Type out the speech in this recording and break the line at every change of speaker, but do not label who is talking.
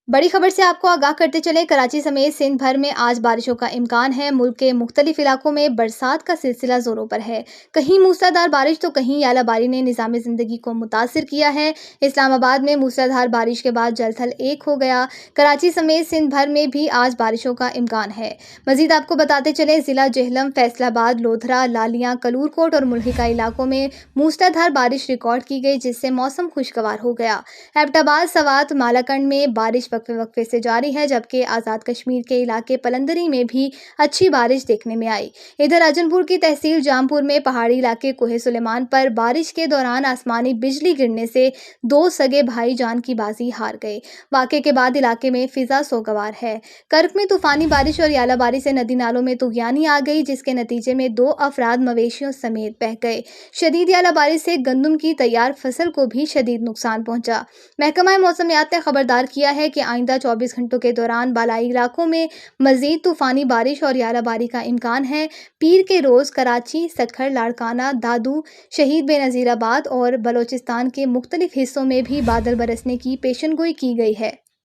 बड़ी खबर से आपको आगाह करते चले, कराची समेत सिंध भर में आज बारिशों का इम्कान है। मुल्क के मुख्तलिफ इलाकों में बरसात का सिलसिला जोरों पर है। कहीं मूसलाधार बारिश तो कहीं यालाबारी ने निज़ाम ज़िंदगी को मुतासिर किया है। इस्लामाबाद में मूसलाधार बारिश के बाद जल थल एक हो गया। कराची समेत सिंध भर में भी आज बारिशों का इम्कान है। मजीद आपको बताते चले, ज़िला जेहलम, फैसलाबाद, लोधरा, लालियाँ, कलूरकोट और मुल्हिका इलाकों में मूसलाधार बारिश रिकॉर्ड की गई, जिससे मौसम खुशगवार हो गया। एबटाबाद, सवात, मालाकंड में बारिश वक्फे से जारी है, जबकि आज़ाद कश्मीर के इलाके पलंदरी में भी अच्छी बारिश देखने में आई। इधर राजनपुर की तहसील जामपुर में पहाड़ी इलाके कोहे सुलेमान पर बारिश के दौरान आसमानी बिजली गिरने से 2 सगे भाई जान की बाजी हार गए। वाक़े के बाद इलाके में फिजा सोगवार है। कर्क में तूफानी बारिश और यालाबारी से नदी नालों में तुगयानी आ गई, जिसके नतीजे में 2 अफराद मवेशियों समेत बह गए। शदीद यालाबारी से गंदम की तैयार फसल को भी शदीद नुकसान पहुंचा। महकमा मौसमियात ने खबरदार किया है कि आइंदा 24 घंटों के दौरान बालाई इलाकों में मजीद तूफानी बारिश और यालाबारी का इम्कान है। पीर के रोज़ कराची, सखर, लाड़काना, दादू, शहीद बेनज़ीराबाद और बलोचिस्तान के मुख्तलिफ हिस्सों में भी बादल बरसने की पेशनगोई की गई है।